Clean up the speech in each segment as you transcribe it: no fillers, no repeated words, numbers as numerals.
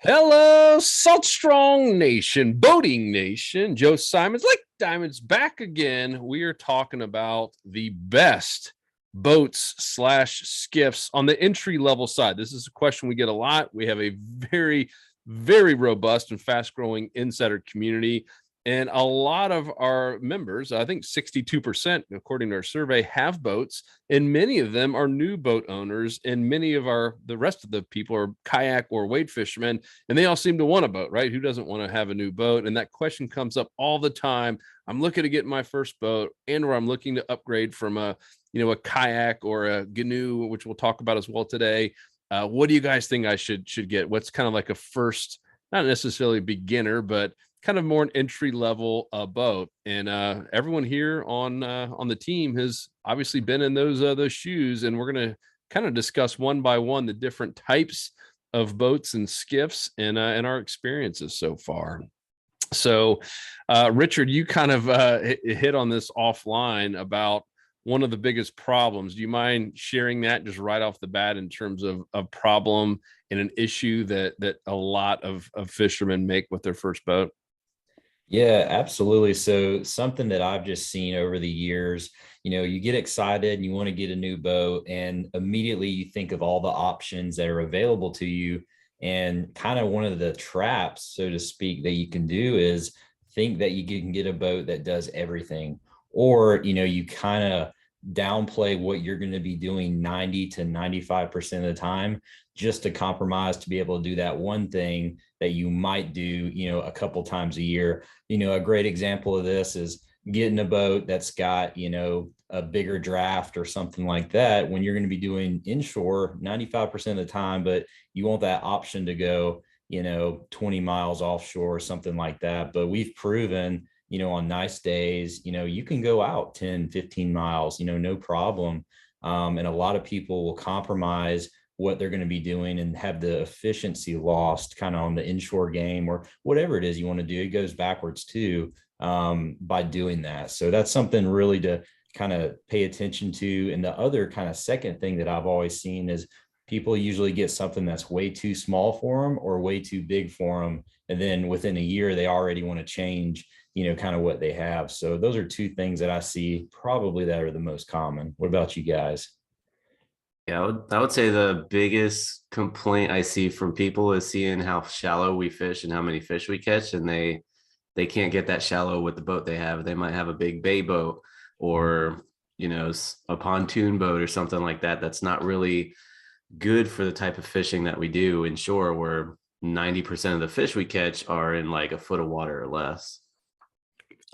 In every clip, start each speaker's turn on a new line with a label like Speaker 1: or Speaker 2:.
Speaker 1: Hello, Salt Strong Nation, Boating Nation. Joe Simons, Lake Diamonds, back again. We are talking about the best boats slash skiffs on the entry level side. This is a question we get a lot. We have a very robust and fast growing insider community. And a lot of our members, I think 62%, according to our survey, have boats, and many of them are new boat owners. And many of the rest of the people are kayak or wade fishermen, and they all seem to want a boat, right? Who doesn't want to have a new boat? And that question comes up all the time. I'm looking to get my first boat, and or I'm looking to upgrade from a kayak or a canoe, which we'll talk about as well today. What do you guys think I should get? What's kind of like a first, not necessarily beginner, but kind of more an entry level boat? And everyone here on the team has obviously been in those shoes, and we're going to kind of discuss one by one the different types of boats and skiffs and our experiences so far. So, Richard, you kind of hit on this offline about one of the biggest problems. Do you mind sharing that just right off the bat in terms of a problem and an issue that a lot of fishermen make with their first boat?
Speaker 2: Yeah, absolutely. So something that I've just seen over the years, you get excited and you want to get a new boat, and immediately you think of all the options that are available to you. And kind of one of the traps, so to speak, that you can do is think that you can get a boat that does everything. Or, you kind of downplay what you're going to be doing 90 to 95% of the time just to compromise to be able to do that one thing that you might do, a couple times a year. A great example of this is getting a boat that's got, a bigger draft or something like that when you're going to be doing inshore 95% of the time, but you want that option to go, 20 miles offshore or something like that. But we've proven, on nice days, you can go out 10, 15 miles, no problem. And a lot of people will compromise what they're going to be doing and have the efficiency lost kind of on the inshore game or whatever it is you want to do. It goes backwards too, by doing that. So that's something really to kind of pay attention to. And the other kind of second thing that I've always seen is people usually get something that's way too small for them or way too big for them. And then within a year, they already want to change, kind of what they have. So those are two things that I see probably that are the most common. What about you guys?
Speaker 3: Yeah, I would say the biggest complaint I see from people is seeing how shallow we fish and how many fish we catch, and they can't get that shallow with the boat they have. They might have a big bay boat or a pontoon boat or something like that. That's not really good for the type of fishing that we do inshore, where 90% of the fish we catch are in like a foot of water or less.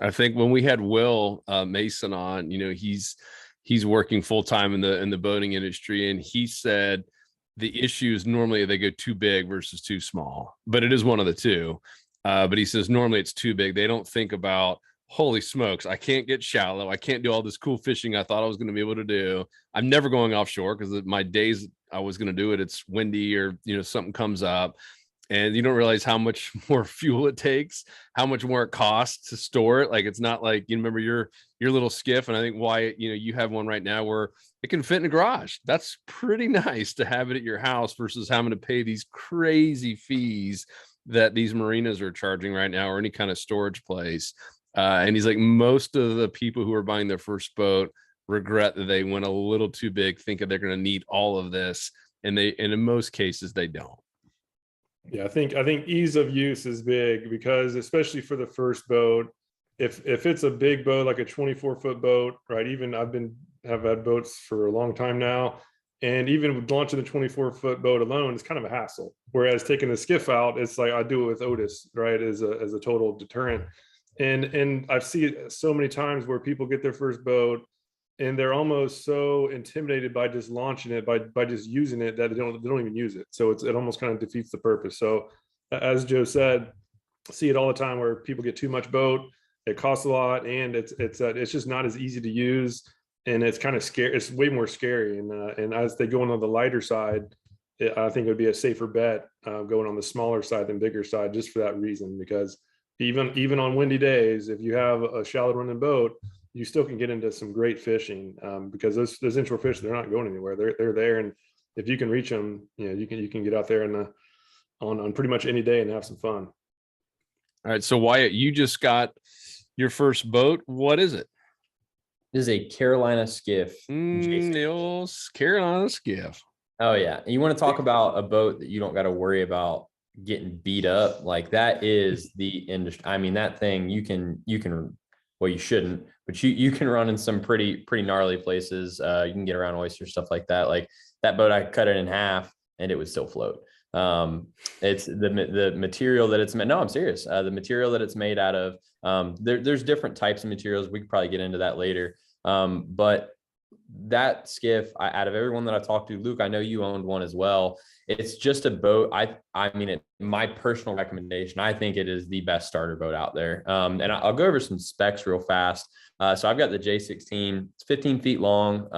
Speaker 1: I think when we had Will Mason on, he's working full time in the boating industry, and he said the issue is normally they go too big versus too small, but it is one of the two. But he says normally it's too big. They don't think about, holy smokes, I can't get shallow. I can't do all this cool fishing I thought I was going to be able to do. I'm never going offshore because my days I was going to do it, it's windy or something comes up, and you don't realize how much more fuel it takes, how much more it costs to store it. Like, it's not like, you remember your little skiff, and I think why you have one right now where it can fit in a garage. That's pretty nice to have it at your house versus having to pay these crazy fees that these marinas are charging right now, or any kind of storage place. And he's like, most of the people who are buying their first boat regret that they went a little too big, thinking they're going to need all of this, and in most cases they don't.
Speaker 4: Yeah, I think ease of use is big, because especially for the first boat, if it's a big boat like a 24-foot boat, right? Even have had boats for a long time now, and even with launching the 24-foot boat alone, it's kind of a hassle. Whereas taking the skiff out, it's like I do it with Otis, right? As a total deterrent. And I've seen it so many times where people get their first boat and they're almost so intimidated by just launching it, by just using it, that they don't even use it. So it almost kind of defeats the purpose. So as Joe said, see it all the time where people get too much boat. It costs a lot, and it's just not as easy to use, and it's kind of scary. It's way more scary. And as they go on the lighter side, I think it would be a safer bet going on the smaller side than bigger side, just for that reason. Because even on windy days, if you have a shallow running boat, you still can get into some great fishing, because those inshore fish, they're not going anywhere. They're there, and if you can reach them, you can get out there in on pretty much any day and have some fun.
Speaker 1: All right. So Wyatt, you just got your first boat. What is it?
Speaker 5: This is a Carolina Skiff.
Speaker 1: The old Carolina Skiff.
Speaker 5: Oh yeah. You want to talk about a boat that you don't got to worry about getting beat up? Like that is the industry. I mean, that thing you can, well, you shouldn't, but you can run in some pretty gnarly places. You can get around oysters, stuff like that. Like that boat, I cut it in half and it would still float. It's the material that it's made. No, I'm serious. The material that it's made out of, there's different types of materials. We could probably get into that later. But that skiff, out of everyone that I've talked to, Luke, I know you owned one as well. It's just a boat. I mean, my personal recommendation, I think it is the best starter boat out there. And I'll go over some specs real fast. So I've got the J16. It's 15 feet long,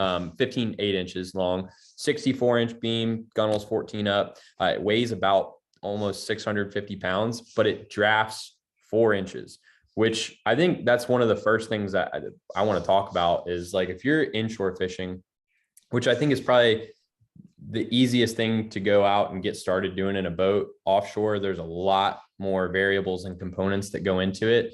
Speaker 5: 8 inches long, 64-inch beam, gunnels 14 up. It weighs about almost 650 pounds, but it drafts 4 inches, which I think that's one of the first things that I want to talk about is like, if you're inshore fishing, which I think is probably the easiest thing to go out and get started doing in a boat. Offshore, there's a lot more variables and components that go into it.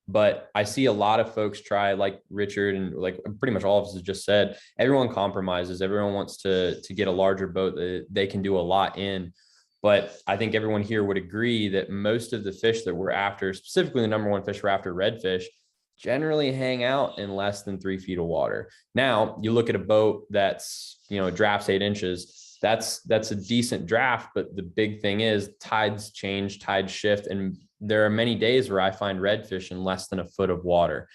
Speaker 5: But I see a lot of folks try, like Richard and like pretty much all of us has just said, everyone compromises. Everyone wants to get a larger boat that they can do a lot in. But I think everyone here would agree that most of the fish that we're after, specifically the number one fish we're after, redfish, generally hang out in less than 3 feet of water. Now you look at a boat that's, drafts 8 inches, that's a decent draft. But the big thing is tides change, tides shift. And there are many days where I find redfish in less than a foot of water.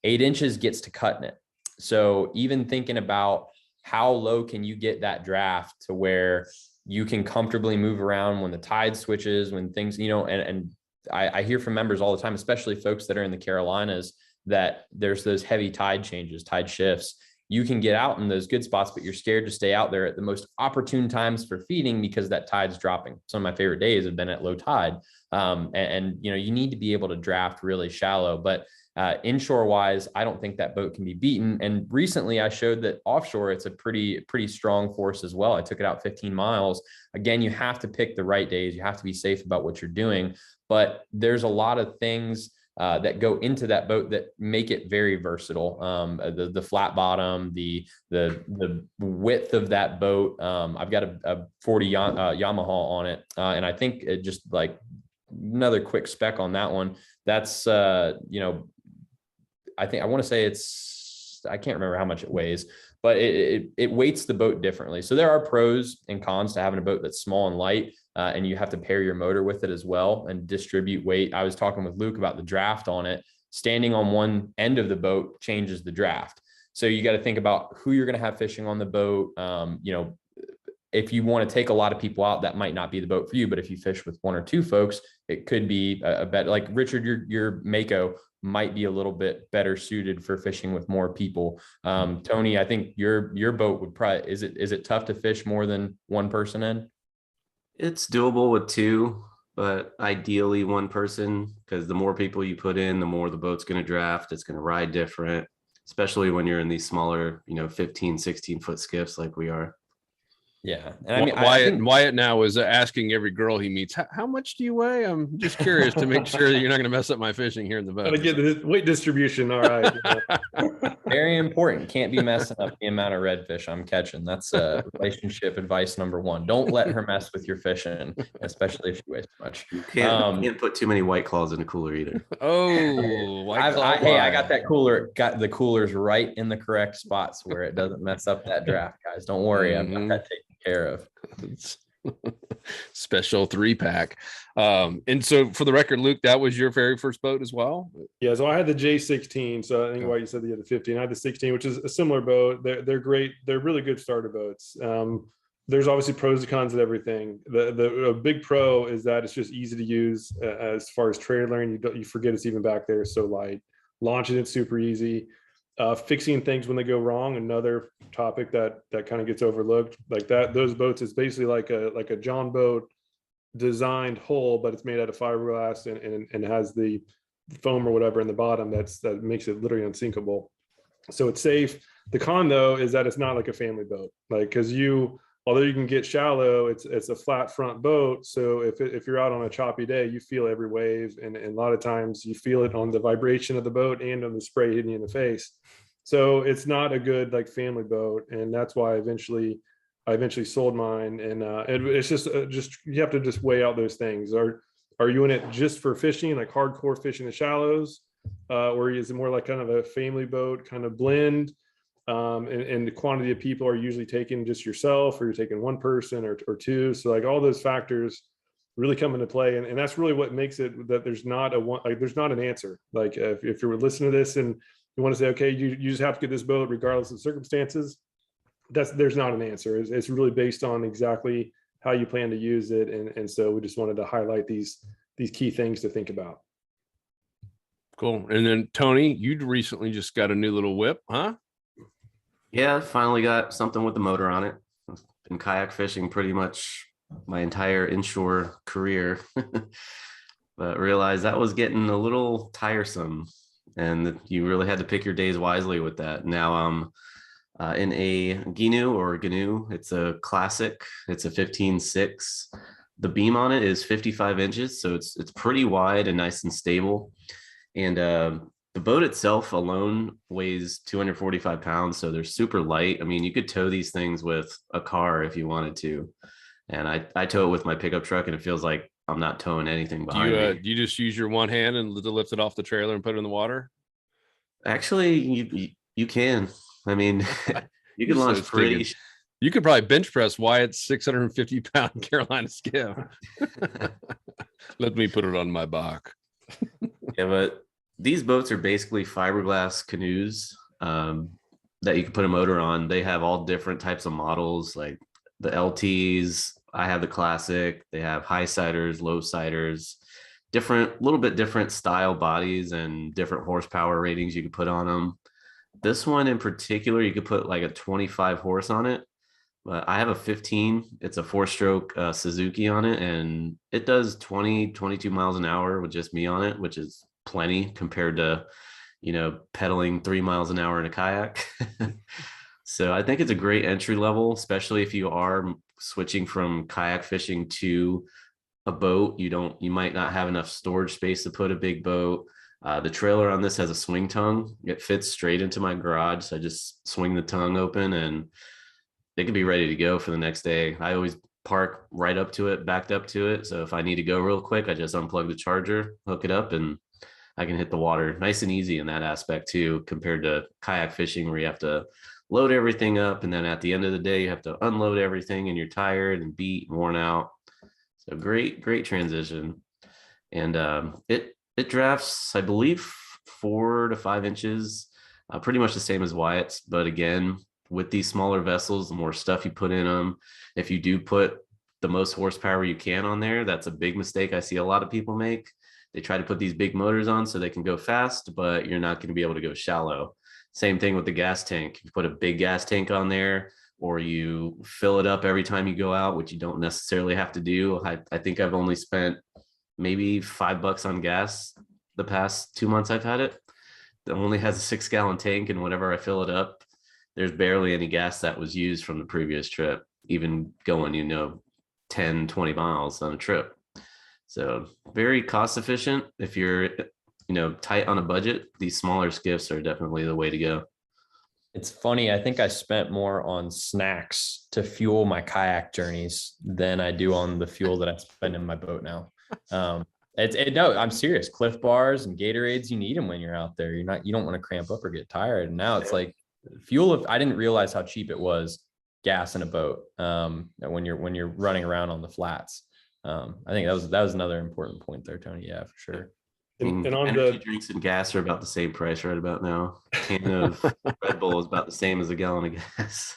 Speaker 5: 8 inches gets to cutting it. So even thinking about how low can you get that draft to where you can comfortably move around when the tide switches, when things, and I hear from members all the time, especially folks that are in the Carolinas, that there's those heavy tide changes, tide shifts. You can get out in those good spots, but you're scared to stay out there at the most opportune times for feeding because that tide's dropping. Some of my favorite days have been at low tide. You need to be able to draft really shallow, but inshore wise, I don't think that boat can be beaten. And recently I showed that offshore, it's a pretty strong force as well. I took it out 15 miles. Again, you have to pick the right days. You have to be safe about what you're doing, but there's a lot of things that go into that boat that make it very versatile. The flat bottom, the width of that boat. I've got a 40 Yamaha on it. And I think it just like another quick spec on that one. That's, I think I want to say I can't remember how much it weighs, but it weights the boat differently. So there are pros and cons to having a boat that's small and light. And you have to pair your motor with it as well and distribute weight. I was talking with Luke about the draft on it. Standing on one end of the boat changes the draft. So you got to think about who you're going to have fishing on the boat. If you want to take a lot of people out, that might not be the boat for you. But if you fish with 1 or 2 folks, it could be a better, like Richard, your Mako might be a little bit better suited for fishing with more people. Tony, I think your boat would probably, is it tough to fish more than one person in?
Speaker 3: It's doable with 2, but ideally 1 person, because the more people you put in, the more the boat's going to draft. It's going to ride different, especially when you're in these smaller, 15, 16 foot skiffs like we are.
Speaker 5: Yeah. And I mean,
Speaker 1: Wyatt now is asking every girl he meets, how much do you weigh? I'm just curious to make sure that you're not going to mess up my fishing here in the boat.
Speaker 4: Gotta get the weight distribution. All right.
Speaker 5: very important. Can't be messing up the amount of redfish I'm catching. That's relationship advice number 1. Don't let her mess with your fishing, especially if she weighs too much.
Speaker 3: You can't put too many White Claws in a cooler either.
Speaker 1: Oh,
Speaker 5: I got that cooler. Got the coolers right in the correct spots where it doesn't mess up that draft, guys. Don't worry. I've got that taken care of.
Speaker 1: Special 3-pack. And so for the record, Luke, that was your very first boat as well?
Speaker 4: Yeah, so I had the J16. So I think why you said you had the 15. I had the 16, which is a similar boat. They're great. They're really good starter boats. There's obviously pros and cons of everything. The big pro is that it's just easy to use as far as trailering. You forget it's even back there. It's so light. Launching it's super easy. Fixing things when they go wrong, another topic that kind of gets overlooked. Like that, those boats is basically like a John boat designed hull, but it's made out of fiberglass and has the foam or whatever in the bottom that makes it literally unsinkable. So it's safe. The con though is that it's not like a family boat, like because although you can get shallow, it's a flat front boat. So if you're out on a choppy day, you feel every wave, and a lot of times you feel it on the vibration of the boat and on the spray hitting you in the face. So it's not a good like family boat, and that's why I eventually sold mine. And it's just you have to just weigh out those things. Are you in it just for fishing, like hardcore fishing the shallows, or is it more like kind of a family boat kind of blend? And the quantity of people are usually taking just yourself, or you're taking one person or two. So like all those factors really come into play. And that's really what makes it that there's not there's not an answer. Like if you were listening to this and you want to say, okay, you just have to get this boat regardless of circumstances, there's not an answer. It's really based on exactly how you plan to use it. And so we just wanted to highlight these key things to think about.
Speaker 1: Cool. And then Tony, you recently just got a new little whip, huh?
Speaker 3: Yeah, finally got something with the motor on it. I've been kayak fishing pretty much my entire inshore career, but realized that was getting a little tiresome, and you really had to pick your days wisely with that. Now I'm in a GNU. It's a classic. It's a 15.6. The beam on it is 55 inches, so it's pretty wide and nice and stable. And the boat itself alone weighs 245 pounds, so they're super light. I mean, you could tow these things with a car if you wanted to. And I tow it with my pickup truck, and it feels like I'm not towing anything behind me.
Speaker 1: Do you just use your one hand and lift it off the trailer and put it in the water?
Speaker 3: Actually, you can. I mean, you can launch pretty.
Speaker 1: You could probably bench press Wyatt's 650-pound Carolina Skiff. Let me put it on my back.
Speaker 3: Yeah, but these boats are basically fiberglass canoes that you can put a motor on. They have all different types of models, like the LTs. I have the classic. They have high siders, low siders, little bit different style bodies and different horsepower ratings you can put on them. This one in particular, you could put like a 25 horse on it. But I have a 15. It's a 4-stroke Suzuki on it, and it does 22 miles an hour with just me on it, which is plenty compared to, pedaling 3 miles an hour in a kayak. So I think it's a great entry level, especially if you are switching from kayak fishing to a boat. You might not have enough storage space to put a big boat. The trailer on this has a swing tongue. It fits straight into my garage. So I just swing the tongue open and it could be ready to go for the next day. I always park right up to it, backed up to it. So if I need to go real quick, I just unplug the charger, hook it up, and I can hit the water. Nice and easy in that aspect too, compared to kayak fishing where you have to load everything up. And then at the end of the day, you have to unload everything and you're tired and beat and worn out. So great transition. And it drafts, I believe, 4 to 5 inches, pretty much the same as Wyatt's. But again, with these smaller vessels, the more stuff you put in them, if you do put the most horsepower you can on there, that's a big mistake I see a lot of people make. They try to put these big motors on so they can go fast, but you're not going to be able to go shallow. Same thing with the gas tank. You put a big gas tank on there, or you fill it up every time you go out, which you don't necessarily have to do. I think I've only spent maybe $5 on gas the past 2 months I've had it. It only has a 6-gallon tank, and whenever I fill it up, there's barely any gas that was used from the previous trip, even going, 10, 20 miles on a trip. So very cost efficient. If you're, tight on a budget, these smaller skiffs are definitely the way to go.
Speaker 5: It's funny. I think I spent more on snacks to fuel my kayak journeys than I do on the fuel that I spend in my boat now. No, I'm serious. Cliff bars and Gatorades, you need them when you're out there. You don't want to cramp up or get tired. And now it's like fuel. I didn't realize how cheap it was, gas in a boat. When you're running around on the flats. I think that was another important point there, Tony. Yeah, for sure.
Speaker 4: And on
Speaker 3: energy drinks and gas are about the same price right about now. A can of Red Bull is about the same as a gallon of gas.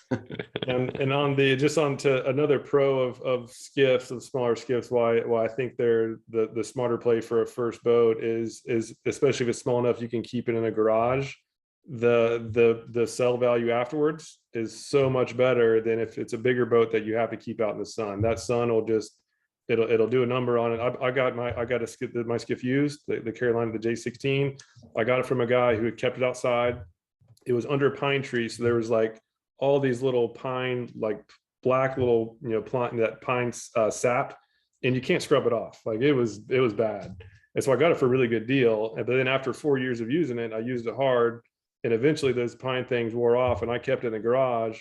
Speaker 4: and on onto another pro of skiffs, of smaller skiffs, why I think they're the smarter play for a first boat is especially if it's small enough you can keep it in a garage. The sell value afterwards is so much better than if it's a bigger boat that you have to keep out in the sun. That sun will just it'll do a number on it. I got my skiff used, the Carolina, the J16. I got it from a guy who had kept it outside. It was under a pine tree, so there was like all these little pine like black little, plant, that pine sap, and you can't scrub it off. Like it was bad. And so I got it for a really good deal. But then after 4 years of using it, I used it hard, and eventually those pine things wore off, and I kept it in the garage,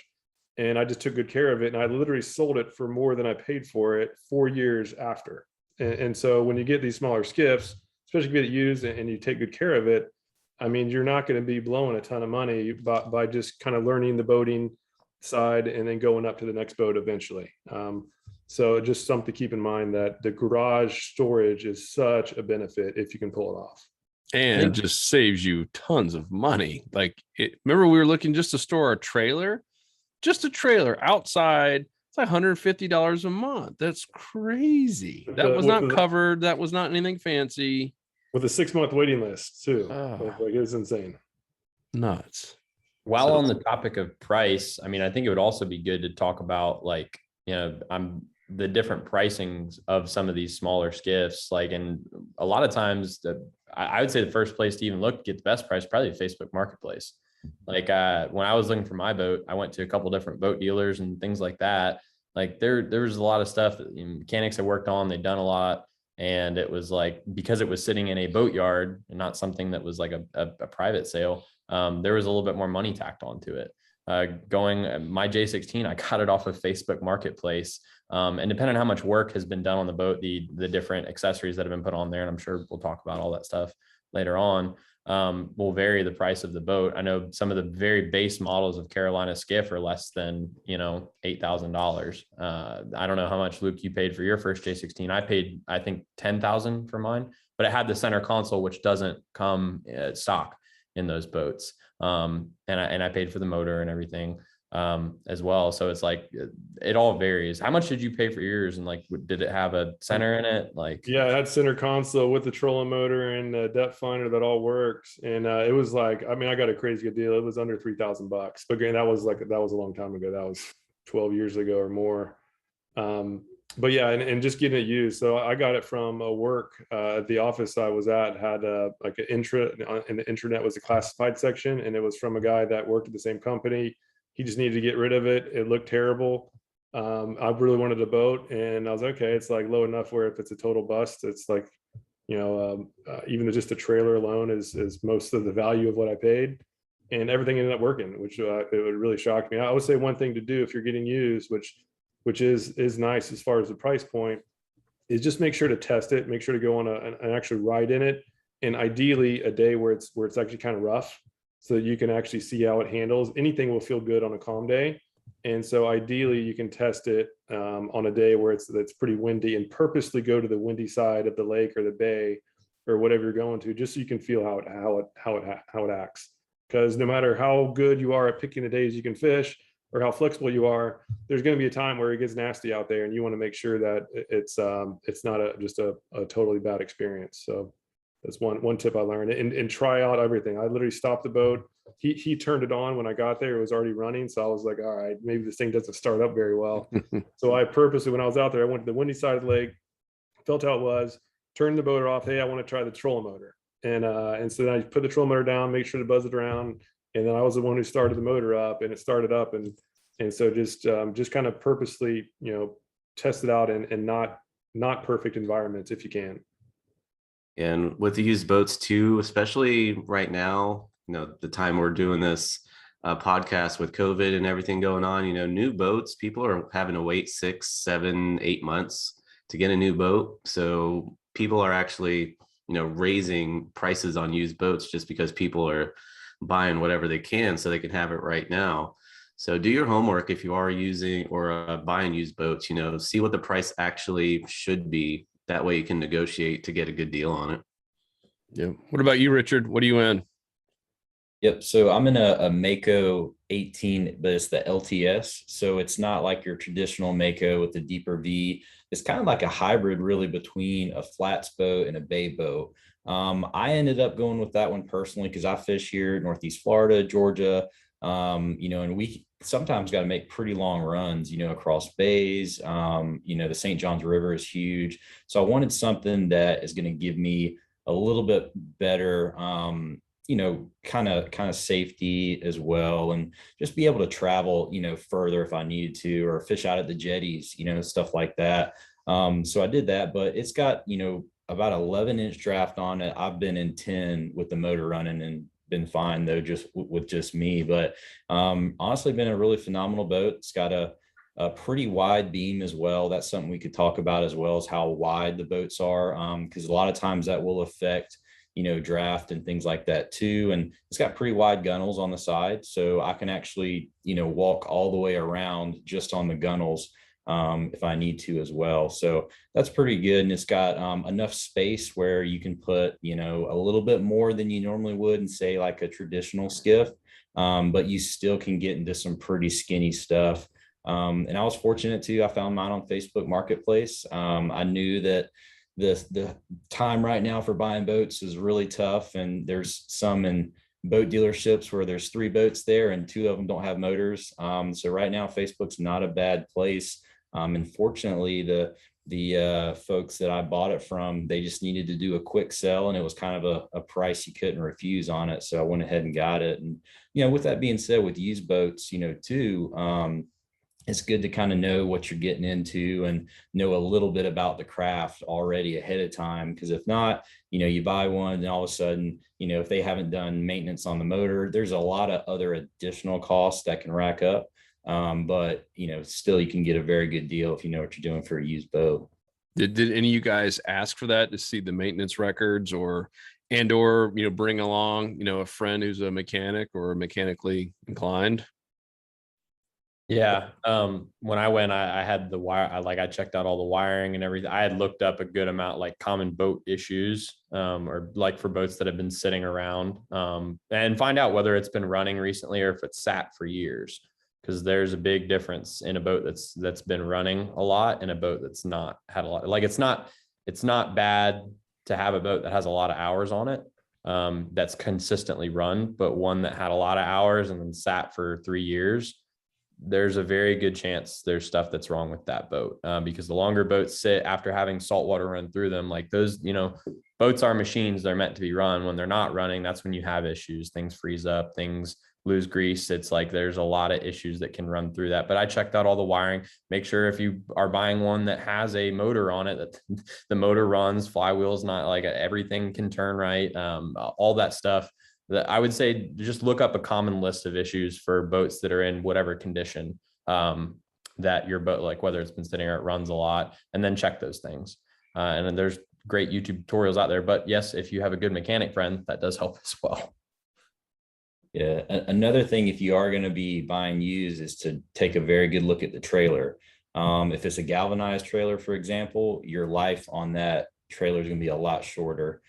Speaker 4: and I just took good care of it. And I literally sold it for more than I paid for it 4 years after. And so when you get these smaller skiffs, especially if you get it used and you take good care of it, I mean, you're not going to be blowing a ton of money by just kind of learning the boating side and then going up to the next boat eventually. So just something to keep in mind, that the garage storage is such a benefit if you can pull it off.
Speaker 1: And just saves you tons of money. Like, remember we were looking just to store a trailer outside. It's like $150 a month. That's crazy. That was not covered. That was not anything fancy.
Speaker 4: With a 6-month waiting list too. Like it's insane.
Speaker 1: Nuts.
Speaker 5: While on the topic of price, I mean, I think it would also be good to talk about, like, the different pricings of some of these smaller skiffs. Like, and a lot of times I would say the first place to even look to get the best price, probably Facebook Marketplace. Like when I was looking for my boat, I went to a couple different boat dealers and things like that. Like there was a lot of stuff that mechanics had worked on. They'd done a lot. And it was like, because it was sitting in a boatyard and not something that was like a private sale, there was a little bit more money tacked onto it. My J16, I got it off of Facebook Marketplace. And depending on how much work has been done on the boat, the different accessories that have been put on there, and I'm sure we'll talk about all that stuff later on, will vary the price of the boat. I know some of the very base models of Carolina Skiff are less than, $8,000. I don't know how much, Luke, you paid for your first J16. I paid, I think, $10,000 for mine, but it had the center console, which doesn't come stock in those boats. And I paid for the motor and everything as well. So it's like, it all varies. How much did you pay for yours? And like, did it have a center in it? Like,
Speaker 4: yeah, it had center console with the trolling motor and the depth finder that all works. And it was like, I mean, I got a crazy good deal. It was under $3,000, but again, that was a long time ago. That was 12 years ago or more. But yeah, and just getting it used. So I got it from a work at the office I was at, had like an in the intranet was a classified section, and it was from a guy that worked at the same company. He just needed to get rid of it. It looked terrible. I really wanted a boat, and I was okay. It's like low enough where if it's a total bust, it's like, even just a trailer alone is most of the value of what I paid, and everything ended up working, which it would really shock me. I would say one thing to do if you're getting used, which is nice as far as the price point, is just make sure to test it. Make sure to go on an actual ride in it, and ideally a day where it's actually kind of rough, so that you can actually see how it handles. Anything will feel good on a calm day. And so ideally you can test it on a day where it's pretty windy, and purposely go to the windy side of the lake or the bay or whatever you're going to, just so you can feel how it acts. Because no matter how good you are at picking the days you can fish or how flexible you are, there's going to be a time where it gets nasty out there, and you want to make sure that it's not just a totally bad experience. So that's one tip I learned, and try out everything. I literally stopped the boat. He turned it on when I got there. It was already running. So I was like, all right, maybe this thing doesn't start up very well. So I purposely, when I was out there, I went to the windy side of the lake, felt how it was, turned the motor off. Hey, I want to try the trolling motor. And so then I put the trolling motor down, make sure to buzz it around. And then I was the one who started the motor up, and it started up. And so just kind of purposely, test it out in not perfect environments if you can.
Speaker 3: And with the used boats too, especially right now, the time we're doing this podcast with COVID and everything going on, new boats, people are having to wait 6, 7, 8 months to get a new boat. So people are actually, raising prices on used boats just because people are buying whatever they can so they can have it right now. So do your homework if you are using or buying used boats, see what the price actually should be. That way you can negotiate to get a good deal on it.
Speaker 1: Yeah. What about you, Richard? What are you in?
Speaker 2: Yep. So I'm in a Mako 18, but it's the LTS. So it's not like your traditional Mako with the deeper V. It's kind of like a hybrid really between a flats boat and a bay boat. I ended up going with that one personally because I fish here in Northeast Florida, Georgia, and we sometimes got to make pretty long runs, across bays. The St. Johns River is huge. So I wanted something that is going to give me a little bit better, kind of safety as well, and just be able to travel, further if I needed to, or fish out at the jetties, stuff like that. So I did that, but it's got, about 11-inch draft on it. I've been in 10 with the motor running and been fine though, just with just me. But honestly, been a really phenomenal boat. It's got a pretty wide beam as well. That's something we could talk about, as well as how wide the boats are, because a lot of times that will affect draft and things like that too. And it's got pretty wide gunnels on the side, so I can actually walk all the way around just on the gunnels if I need to as well. So that's pretty good. And it's got enough space where you can put a little bit more than you normally would in, say, like a traditional skiff, but you still can get into some pretty skinny stuff. And I was fortunate too. I found mine on Facebook Marketplace. I knew that the time right now for buying boats is really tough, and there's some in boat dealerships where there's 3 boats there and 2 of them don't have motors. So right now Facebook's not a bad place. And fortunately, the folks that I bought it from, they just needed to do a quick sell, and it was kind of a price you couldn't refuse on it. So I went ahead and got it. And with that being said, with used boats, too, it's good to kind of know what you're getting into and know a little bit about the craft already ahead of time. Because if not, you buy one and all of a sudden, if they haven't done maintenance on the motor, there's a lot of other additional costs that can rack up. But still, you can get a very good deal if you know what you're doing for a used boat.
Speaker 1: Did any of you guys ask for that, to see the maintenance records, or bring along a friend who's a mechanic or mechanically inclined?
Speaker 5: Yeah. When I went, I had the wire. I checked out all the wiring and everything. I had looked up a good amount, like common boat issues, or like for boats that have been sitting around, and find out whether it's been running recently or if it's sat for years. Because there's a big difference in a boat that's been running a lot and a boat that's not had a lot. Like it's not bad to have a boat that has a lot of hours on it, that's consistently run, but one that had a lot of hours and then sat for 3 years, there's a very good chance there's stuff that's wrong with that boat, because the longer boats sit after having salt water run through them, like those, boats are machines. They're meant to be run. When they're not running, that's when you have issues. Things freeze up, things lose grease. It's like there's a lot of issues that can run through that. But I checked out all the wiring. Make sure if you are buying one that has a motor on it, that the motor runs, flywheel's not, like everything can turn right, all that stuff. That I would say, just look up a common list of issues for boats that are in whatever condition that your boat, like whether it's been sitting or it runs a lot, and then check those things. And then there's great YouTube tutorials out there. But yes, if you have a good mechanic friend, that does help as well.
Speaker 2: Yeah. Another thing, if you are going to be buying used, is to take a very good look at the trailer. If it's a galvanized trailer, for example, your life on that trailer is going to be a lot shorter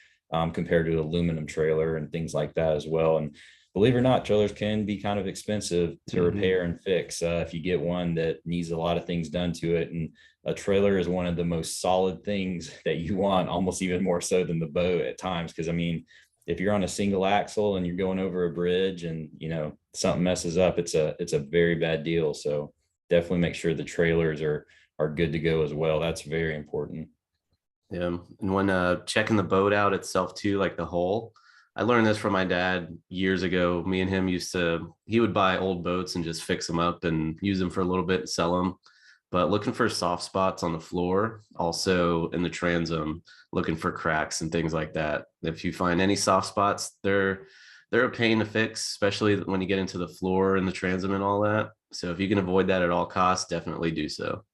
Speaker 2: compared to an aluminum trailer and things like that as well. And believe it or not, trailers can be kind of expensive to repair and fix if you get one that needs a lot of things done to it. And a trailer is one of the most solid things that you want, almost even more so than the boat at times. Because I mean, if you're on a single axle and you're going over a bridge and something messes up, it's a very bad deal. So definitely make sure the trailers are good to go as well. That's very important.
Speaker 3: Yeah. And when checking the boat out itself too, like the hull, I learned this from my dad years ago. Me and him he would buy old boats and just fix them up and use them for a little bit and sell them. But looking for soft spots on the floor, also in the transom, looking for cracks and things like that. If you find any soft spots, they're a pain to fix, especially when you get into the floor and the transom and all that. So if you can avoid that at all costs, definitely do so.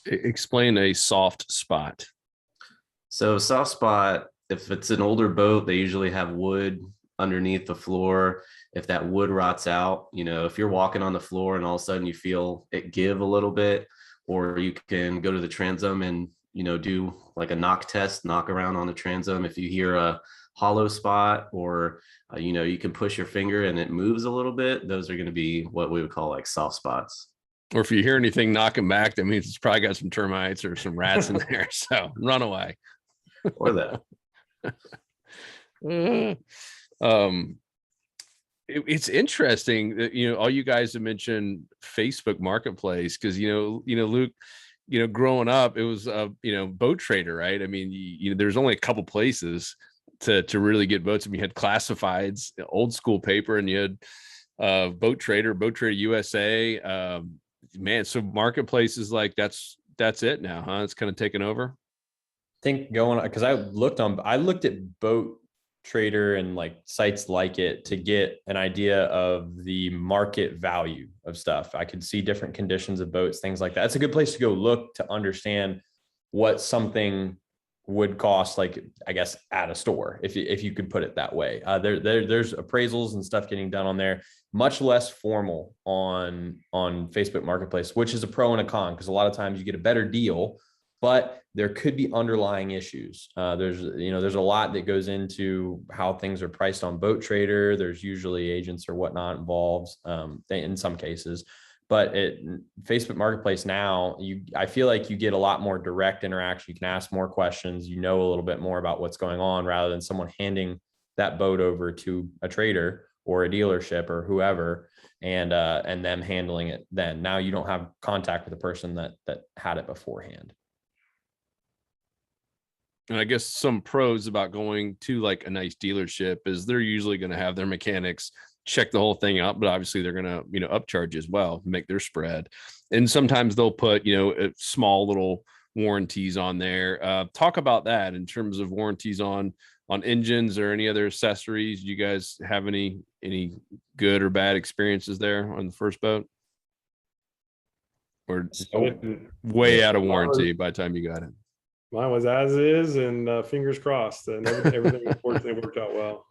Speaker 1: Explain a soft spot.
Speaker 3: So soft spot, if it's an older boat, they usually have wood underneath the floor. If that wood rots out, if you're walking on the floor and all of a sudden you feel it give a little bit, or you can go to the transom and, do like a knock test, knock around on the transom. If you hear a hollow spot, or, you can push your finger and it moves a little bit, those are going to be what we would call like soft spots.
Speaker 1: Or if you hear anything knocking back, that means it's probably got some termites or some rats in there. So run away.
Speaker 3: Or that.
Speaker 1: It's interesting that all you guys have mentioned Facebook Marketplace, because Luke, growing up, it was boat trader, right? I mean, there's only a couple places to really get boats. I mean, you had classifieds, old school paper, and you had Boat Trader USA. Man, so marketplaces like that's it now, huh? It's kind of taken over.
Speaker 5: Think going, because I looked at Boat Trader and like sites like it to get an idea of the market value of stuff. I could see different conditions of boats, things like that. It's a good place to go look to understand what something would cost, like, I guess, at a store, if you could put it that way. There's appraisals and stuff getting done on there, much less formal on Facebook Marketplace, which is a pro and a con, because a lot of times you get a better deal, but there could be underlying issues. There's a lot that goes into how things are priced on Boat Trader. There's usually agents or whatnot involved in some cases. But Facebook Marketplace now, I feel like you get a lot more direct interaction. You can ask more questions. You know a little bit more about what's going on, rather than someone handing that boat over to a trader or a dealership or whoever, and them handling it. Then now you don't have contact with the person that had it beforehand.
Speaker 1: And I guess some pros about going to like a nice dealership is they're usually going to have their mechanics check the whole thing out, but obviously they're going to, upcharge as well, make their spread. And sometimes they'll put, small little warranties on there. Talk about that in terms of warranties on engines or any other accessories. Do you guys have any good or bad experiences there on the first boat? Or way out of warranty by the time you got it?
Speaker 4: Mine was as is, and fingers crossed, and everything unfortunately worked out well.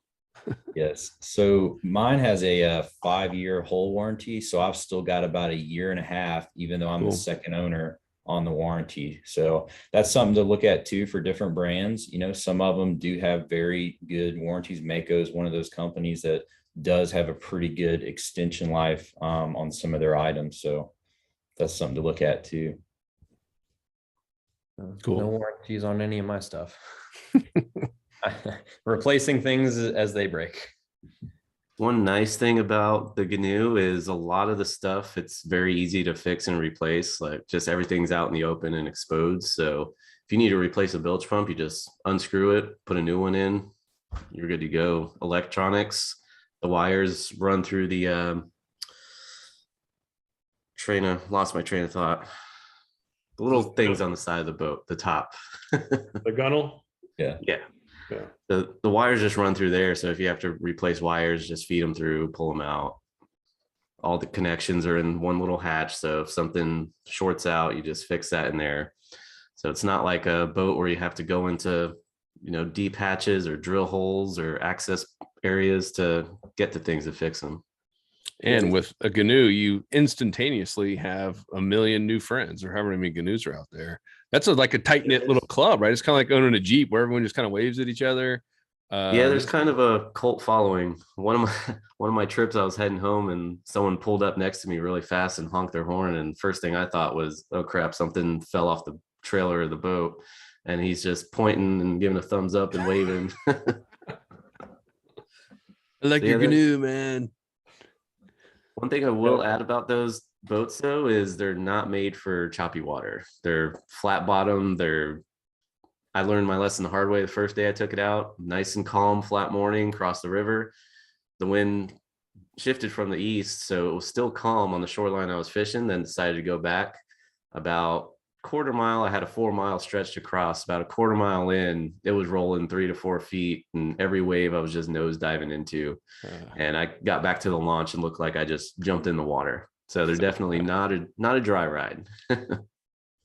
Speaker 2: Yes. So mine has a 5-year whole warranty. So I've still got about a year and a half, even though I'm the second owner on the warranty. So that's something to look at too for different brands. Some of them do have very good warranties. Mako is one of those companies that does have a pretty good extension life on some of their items. So that's something to look at too.
Speaker 5: Cool. No warranties on any of my stuff. Replacing things as they break.
Speaker 3: One nice thing about the GNU is a lot of the stuff, it's very easy to fix and replace. Like, just everything's out in the open and exposed. So if you need to replace a bilge pump, you just unscrew it, put a new one in, you're good to go. Electronics, the wires run through the lost my train of thought. The little things on the side of the boat, the top.
Speaker 4: The gunnel?
Speaker 3: Yeah. The wires just run through there. So if you have to replace wires, just feed them through, pull them out. All the connections are in one little hatch. So if something shorts out, you just fix that in there. So it's not like a boat where you have to go into, deep hatches or drill holes or access areas to get to things to fix them.
Speaker 1: And with a GNU, you instantaneously have a million new friends, or however many GNUs are out there. That's like a tight knit little club, right? It's kind of like owning a Jeep where everyone just kind of waves at each other.
Speaker 3: Yeah, there's kind of a cult following. One of my trips, I was heading home and someone pulled up next to me really fast and honked their horn. And first thing I thought was, oh crap, something fell off the trailer of the boat. And he's just pointing and giving a thumbs up and waving.
Speaker 1: I like your GNU, man.
Speaker 3: One thing I will add about those boats though is they're not made for choppy water. They're flat bottom. I learned my lesson the hard way the first day I took it out. Nice and calm, flat morning, cross the river. The wind shifted from the east, so it was still calm on the shoreline I was fishing, then decided to go back about quarter mile. I had a 4-mile stretch to cross. About a quarter mile in, it was rolling 3 to 4 feet, and every wave I was just nose diving into. And I got back to the launch and looked like I just jumped in the water. So they're definitely not a dry ride.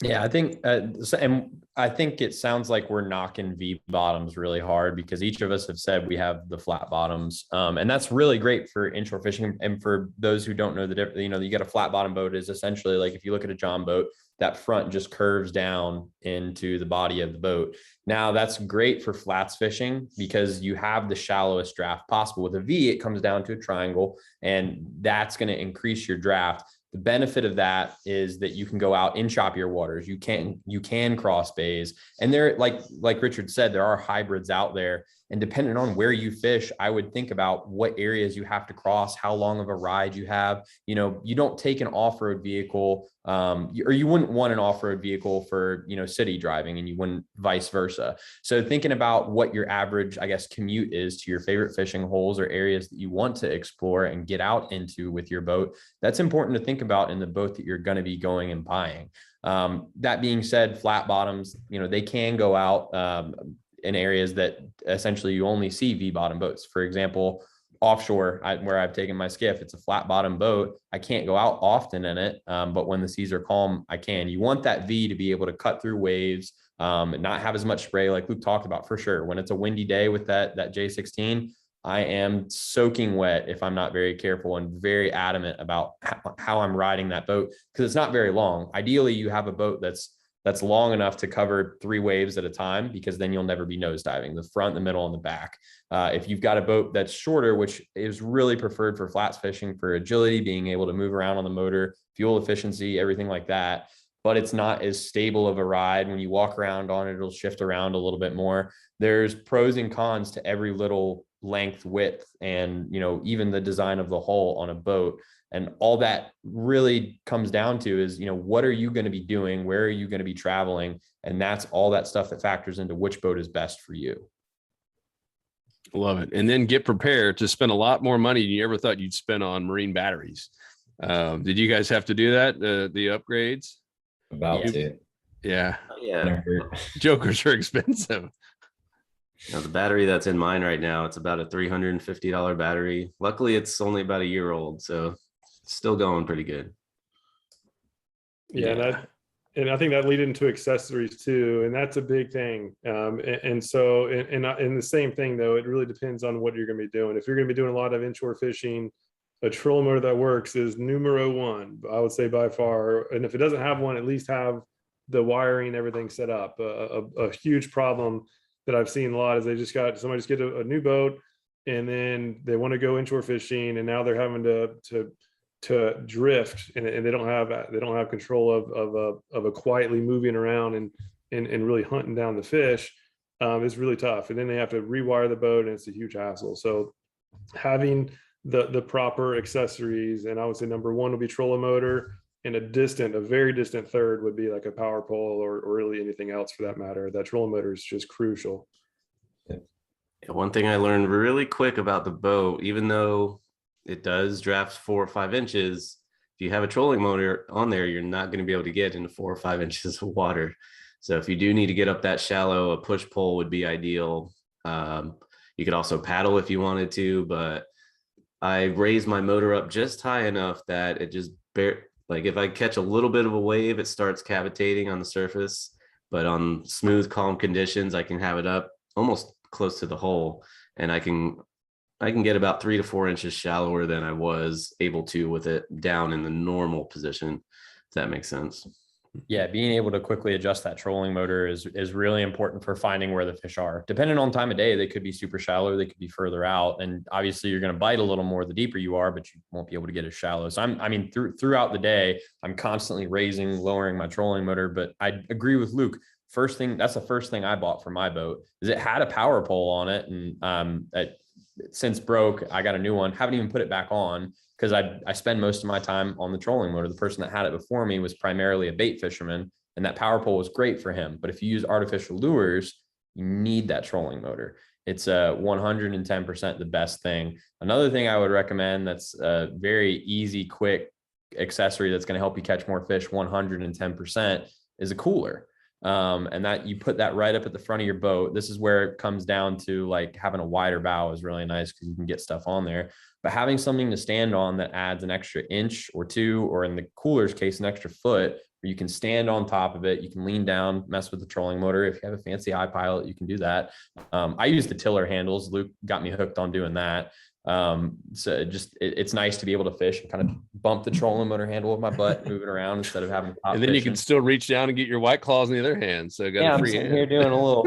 Speaker 5: Yeah, I think, and I think it sounds like we're knocking V bottoms really hard, because each of us have said we have the flat bottoms, and that's really great for inshore fishing. And for those who don't know the difference, you got a flat bottom boat is essentially like, if you look at a John boat, that front just curves down into the body of the boat. Now that's great for flats fishing because you have the shallowest draft possible. With a V, it comes down to a triangle, and that's going to increase your draft. The benefit of that is that you can go out in choppier waters. You can cross bays, and there, like Richard said, there are hybrids out there. And depending on where you fish, I would think about what areas you have to cross, how long of a ride you have. You know, you don't take an off-road vehicle, or you wouldn't want an off-road vehicle for, you know, city driving, and you wouldn't vice versa. So thinking about what your average, I guess, commute is to your favorite fishing holes or areas that you want to explore and get out into with your boat, that's important to think about in the boat that you're going to be going and buying. That being said, flat bottoms, you know, they can go out in areas that essentially you only see V-bottom boats. For example, offshore, where I've taken my Skiff, it's a flat bottom boat. I can't go out often in it, but when the seas are calm, I can. You want that V to be able to cut through waves, and not have as much spray, like Luke talked about, for sure. When it's a windy day with that J16, I am soaking wet if I'm not very careful and very adamant about how I'm riding that boat, because it's not very long. Ideally, you have a boat that's long enough to cover 3 waves at a time, because then you'll never be nosediving the front, the middle, and the back. If you've got a boat that's shorter, which is really preferred for flats fishing for agility, being able to move around on the motor, fuel efficiency, everything like that, but it's not as stable of a ride. When you walk around on it, it'll shift around a little bit more. There's pros and cons to every little length, width, and, you know, even the design of the hull on a boat. And all that really comes down to is, you know, what are you going to be doing? Where are you going to be traveling? And that's all that stuff that factors into which boat is best for you.
Speaker 1: Love it. And then get prepared to spend a lot more money than you ever thought you'd spend on marine batteries. Did you guys have to do that? The upgrades?
Speaker 2: About to.
Speaker 1: Yeah.
Speaker 3: Yeah.
Speaker 1: Jokers are expensive.
Speaker 3: Now, the battery that's in mine right now, it's about a $350 battery. Luckily, it's only about a year old, so it's still going pretty good.
Speaker 4: Yeah. And I think that lead into accessories too, and that's a big thing. And the same thing though, it really depends on what you're going to be doing. If you're going to be doing a lot of inshore fishing, a trolling motor that works is numero one, I would say, by far. And if it doesn't have one, at least have the wiring, everything set up. A huge problem that I've seen a lot is somebody just get a new boat, and then they want to go inshore fishing, and now they're having to drift, and they don't have control of a quietly moving around and really hunting down the fish. It's really tough, and then they have to rewire the boat, and it's a huge hassle. So having the proper accessories, and I would say number one would be trolling motor, and a very distant third would be like a power pole, or really anything else for that matter. That trolling motor is just crucial.
Speaker 3: Yeah, one thing I learned really quick about the boat, even though it does draft 4 or 5 inches, if you have a trolling motor on there, you're not going to be able to get into 4 or 5 inches of water. So if you do need to get up that shallow, a push pole would be ideal. You could also paddle if you wanted to, but I raised my motor up just high enough that it just like if I catch a little bit of a wave, it starts cavitating on the surface, but on smooth, calm conditions, I can have it up almost close to the hole, and I can get about 3 to 4 inches shallower than I was able to with it down in the normal position, if that makes sense.
Speaker 5: Yeah, being able to quickly adjust that trolling motor is really important for finding where the fish are. Depending on time of day, they could be super shallow, they could be further out, and obviously you're going to bite a little more the deeper you are, but you won't be able to get as shallow. So throughout the day, I'm constantly raising, lowering my trolling motor. But I agree with Luke. That's the first thing I bought for my boat, is it had a power pole on it, and since broke, I got a new one. Haven't even put it back on, because I spend most of my time on the trolling motor. The person that had it before me was primarily a bait fisherman, and that power pole was great for him. But if you use artificial lures, you need that trolling motor. It's 110% the best thing. Another thing I would recommend that's a very easy, quick accessory that's going to help you catch more fish 110% is a cooler. And that you put that right up at the front of your boat. This is where it comes down to, like, having a wider bow is really nice because you can get stuff on there, but having something to stand on that adds an extra inch or 2, or in the cooler's case, an extra foot, where you can stand on top of it. You can lean down, mess with the trolling motor. If you have a fancy iPilot, you can do that. I use the tiller handles. Luke got me hooked on doing that. So it's nice to be able to fish and kind of bump the trolling motor handle with my butt, moving around instead of having to pop
Speaker 1: And then you can
Speaker 5: fishing.
Speaker 1: still reach down and get your white claws in the other hand. So got
Speaker 5: Yeah,
Speaker 1: a
Speaker 5: I'm
Speaker 1: free
Speaker 5: sitting
Speaker 1: hand.
Speaker 5: here doing a little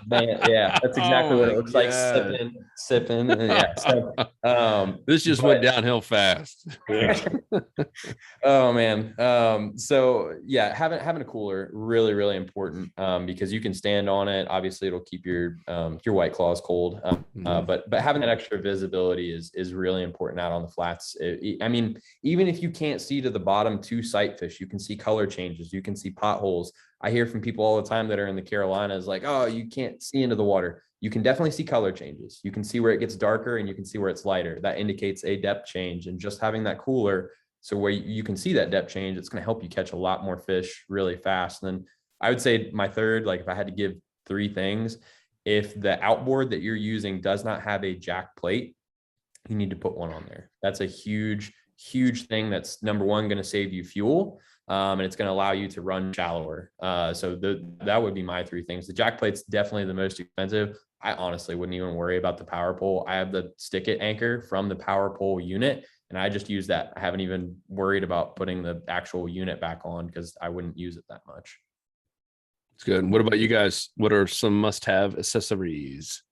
Speaker 5: band. Yeah, that's exactly
Speaker 1: Oh
Speaker 5: what it
Speaker 1: my
Speaker 5: looks like.
Speaker 1: God.
Speaker 5: Sipping. And yeah. So,
Speaker 1: This just went downhill fast.
Speaker 4: Yeah.
Speaker 5: oh man. So yeah, having a cooler really, really important, because you can stand on it. Obviously it'll keep your white claws cold. But having that extra visibility is really important out on the flats. I mean, even if you can't see to the bottom to sight fish, you can see color changes, you can see potholes. I hear from people all the time that are in the Carolinas, like, oh, you can't see into the water. You can definitely see color changes. You can see where it gets darker and you can see where it's lighter. That indicates a depth change. And just having that cooler, so where you can see that depth change, it's going to help you catch a lot more fish really fast. And then I would say my third, like if I had to give 3 things, if the outboard that you're using does not have a jack plate, you need to put one on there. That's a huge thing. That's number one, going to save you fuel. And it's going to allow you to run shallower. So that would be my 3 things. The jack plate's definitely the most expensive. I honestly wouldn't even worry about the power pole. I have the stick it anchor from the power pole unit, and I just use that. I haven't even worried about putting the actual unit back on because I wouldn't use it that much.
Speaker 1: It's good. What about you guys? What are some must-have accessories?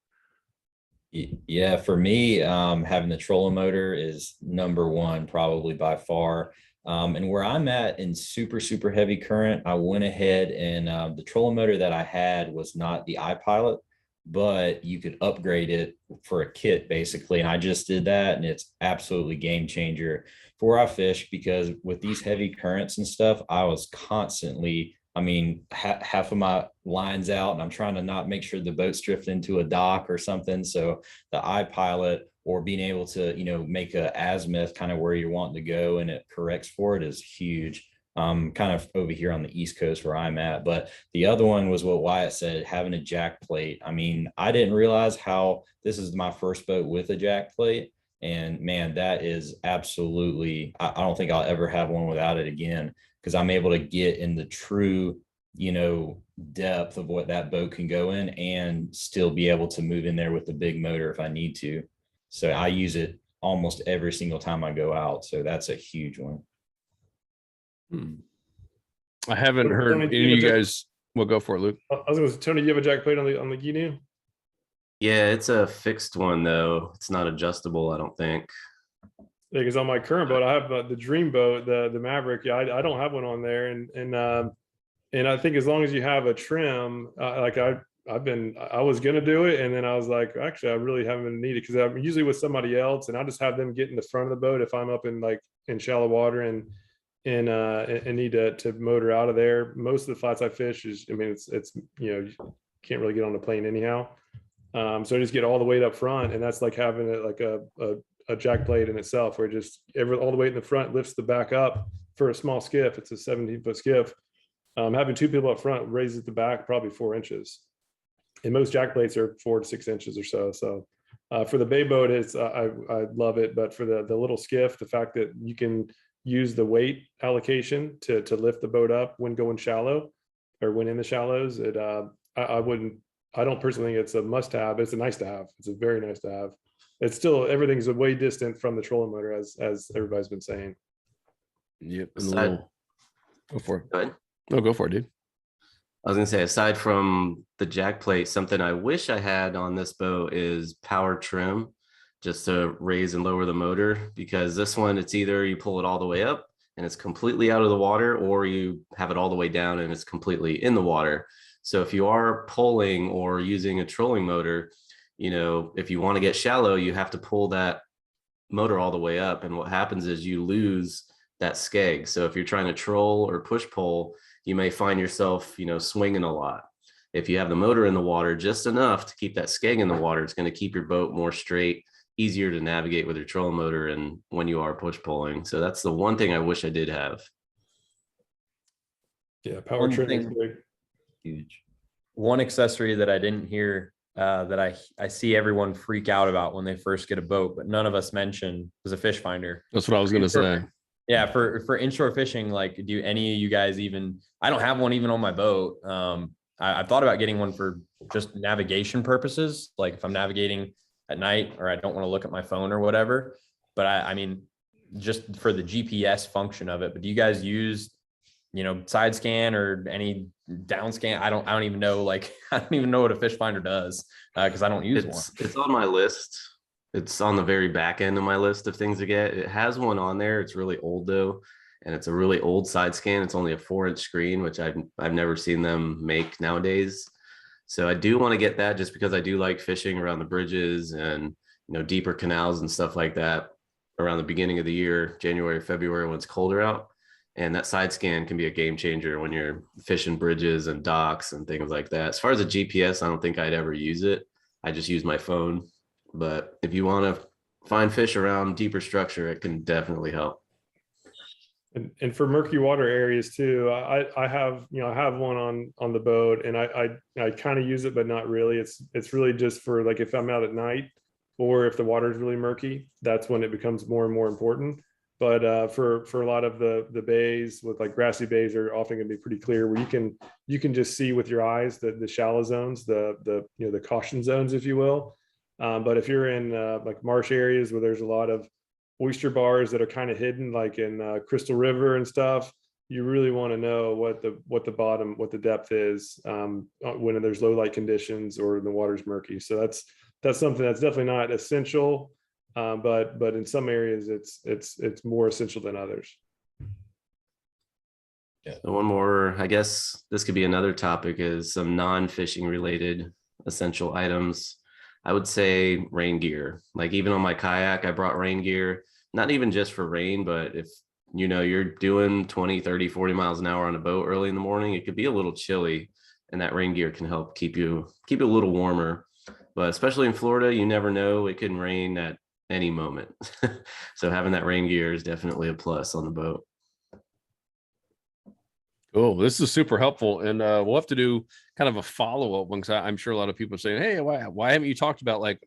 Speaker 2: Yeah, for me, having the trolling motor is number one, probably by far. And where I'm at in super heavy current, I went ahead and the trolling motor that I had was not the iPilot, but you could upgrade it for a kit basically. And I just did that, and it's absolutely game changer for where I fish, because with these heavy currents and stuff, I was constantly, I mean, half of my lines out, and I'm trying to not make sure the boat's drifting into a dock or something. So the iPilot, or being able to, make a azimuth kind of where you're wanting to go and it corrects for it, is huge. Kind of over here on the East Coast where I'm at. But the other one was what Wyatt said, having a jack plate. I mean, I didn't realize how this is my first boat with a jack plate. And man, that is absolutely, I don't think I'll ever have one without it again, because I'm able to get in the true, depth of what that boat can go in and still be able to move in there with the big motor if I need to. So I use it almost every single time I go out. So that's a huge one.
Speaker 1: I haven't heard
Speaker 4: Tony,
Speaker 1: any of you guys. Well, go for it, Luke.
Speaker 4: I was going to say, Tony, you have a jack plate on the Ginu?
Speaker 3: Yeah, it's a fixed one though. It's not adjustable, I don't think.
Speaker 4: Yeah, because on my current boat, I have the Dream boat, the Maverick. Yeah, I don't have one on there, and I think as long as you have a trim, like I was gonna do it, and then I was like, actually, I really haven't needed, because I'm usually with somebody else, and I just have them get in the front of the boat if I'm up in shallow water and need to motor out of there. Most of the flats I fish is, I mean, it's you can't really get on the plane anyhow. So I just get all the weight up front, and that's like having it like a jack plate in itself, where just all the weight in the front lifts the back up. For a small skiff, it's a 17-foot skiff. Having 2 people up front raises the back probably 4 inches, and most jack plates are 4 to 6 inches or so. So for the bay boat, it's I love it, but for the little skiff, the fact that you can use the weight allocation to lift the boat up when going shallow or when in the shallows, I don't personally think it's a must-have. It's a nice to have. It's a very nice to have. It's still, everything's a way distant from the trolling motor, as everybody's been saying.
Speaker 1: Yep. Go for it.
Speaker 3: Go ahead.
Speaker 1: No, go for it, dude.
Speaker 3: I was gonna say, aside from the jack plate, something I wish I had on this boat is power trim, just to raise and lower the motor, because this one, it's either you pull it all the way up and it's completely out of the water, or you have it all the way down and it's completely in the water. So if you are pulling or using a trolling motor, if you want to get shallow, you have to pull that motor all the way up. And what happens is you lose that skeg. So if you're trying to troll or push pull, you may find yourself, swinging a lot. If you have the motor in the water just enough to keep that skeg in the water, it's going to keep your boat more straight, easier to navigate with your trolling motor and when you are push pulling. So that's the one thing I wish I did have.
Speaker 4: Yeah, power trim is big.
Speaker 2: Huge.
Speaker 5: One accessory that I didn't hear that I see everyone freak out about when they first get a boat, but none of us mentioned, was a fish finder.
Speaker 1: That's what I was going to say.
Speaker 5: Yeah, for inshore fishing, like, do any of you guys even? I don't have one even on my boat. I've thought about getting one for just navigation purposes, like if I'm navigating at night or I don't want to look at my phone or whatever. But I mean, just for the GPS function of it. But do you guys use, side scan or any down scan? I don't even know. Like, I don't even know what a fish finder does because I don't use one.
Speaker 3: It's on my list. It's on the very back end of my list of things to get. It has one on there. It's really old though, and it's a really old side scan. It's only a 4-inch screen, which I've never seen them make nowadays. So I do want to get that just because I do like fishing around the bridges and deeper canals and stuff like that around the beginning of the year, January, February, when it's colder out. And that side scan can be a game changer when you're fishing bridges and docks and things like that. As far as a GPS, I don't think I'd ever use it. I just use my phone. But if you want to find fish around deeper structure, it can definitely help.
Speaker 4: And for murky water areas too, I have one on the boat, and I kind of use it, but not really. It's really just for like if I'm out at night or if the water is really murky, that's when it becomes more and more important. But for a lot of the bays with like grassy bays are often going to be pretty clear, where you can just see with your eyes the shallow zones, the caution zones, if you will. But if you're in like marsh areas where there's a lot of oyster bars that are kind of hidden, like in Crystal River and stuff, you really want to know what the depth is when there's low light conditions or the water's murky. So that's something that's definitely not essential, but in some areas it's more essential than others.
Speaker 3: Yeah. So one more, I guess this could be another topic, is some non-fishing related essential items. I would say rain gear. Like even on my kayak, I brought rain gear, not even just for rain, but if you're doing 20, 30, 40 miles an hour on a boat early in the morning, it could be a little chilly, and that rain gear can help keep it a little warmer. But especially in Florida, you never know, it can rain at any moment. So having that rain gear is definitely a plus on the boat.
Speaker 1: Cool. This is super helpful. And we'll have to do kind of a follow-up one, because I'm sure a lot of people are saying, hey, why haven't you talked about like,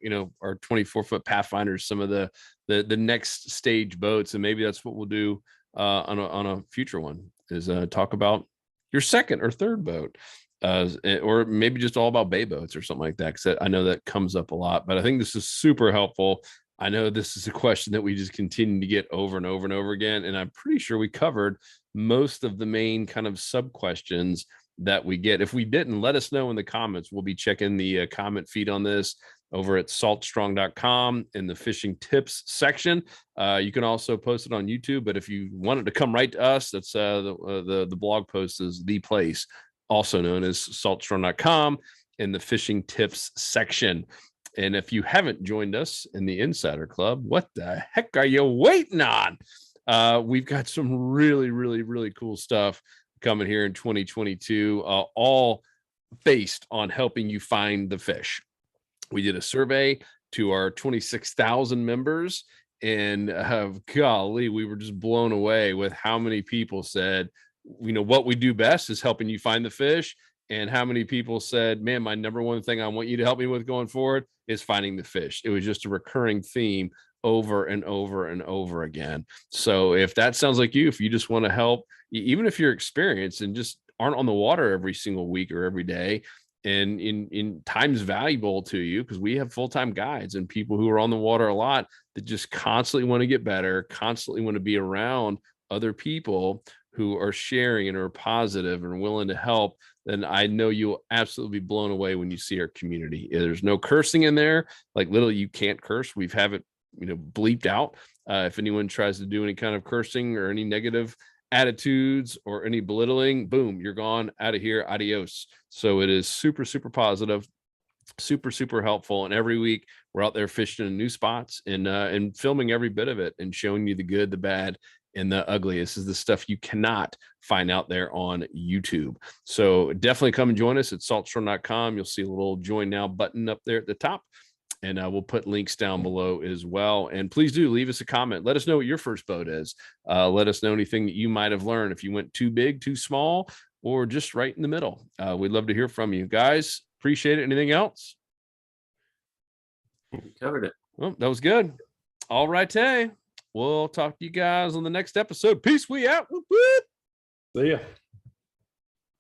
Speaker 1: our 24-foot Pathfinders, some of the next stage boats? And maybe that's what we'll do on a future one, is talk about your second or third boat, or maybe just all about bay boats or something like that, because I know that comes up a lot. But I think this is super helpful. I know this is a question that we just continue to get over and over and over again, and I'm pretty sure we covered most of the main kind of sub questions that we get. If we didn't, let us know in the comments. We'll be checking the comment feed on this over at saltstrong.com in the fishing tips section. You can also post it on YouTube, but if you wanted to come right to us, that's the blog post is the place, also known as saltstrong.com in the fishing tips section. And if you haven't joined us in the Insider Club, what the heck are you waiting on? We've got some really, really, really cool stuff coming here in 2022, all based on helping you find the fish. We did a survey to our 26,000 members, and golly, we were just blown away with how many people said, what we do best is helping you find the fish. And how many people said, man, my number one thing I want you to help me with going forward is finding the fish. It was just a recurring theme over and over and over again. So if that sounds like you, if you just want to help, even if you're experienced and just aren't on the water every single week or every day, and in time's valuable to you, because we have full-time guides and people who are on the water a lot that just constantly want to get better, constantly want to be around other people who are sharing and are positive and willing to help, then I know you'll absolutely be blown away when you see our community. There's no cursing in there. Like literally you can't curse. We've have it, bleeped out. If anyone tries to do any kind of cursing or any negative attitudes or any belittling, boom, you're gone, out of here, adios. So it is super, super positive, super, super helpful. And every week we're out there fishing in new spots and filming every bit of it and showing you the good, the bad, and the ugly. This is the stuff you cannot find out there on YouTube. So definitely come and join us at saltstrong.com. You'll see a little join now button up there at the top, and we'll put links down below as well. And please do leave us a comment. Let us know what your first boat is. Let us know anything that you might have learned, if you went too big, too small, or just right in the middle. We'd love to hear from you guys. Appreciate it. Anything else?
Speaker 3: We covered it.
Speaker 1: Well, that was good. All right, Tay. We'll talk to you guys on the next episode. Peace. We out. Whoop, whoop.
Speaker 4: See ya.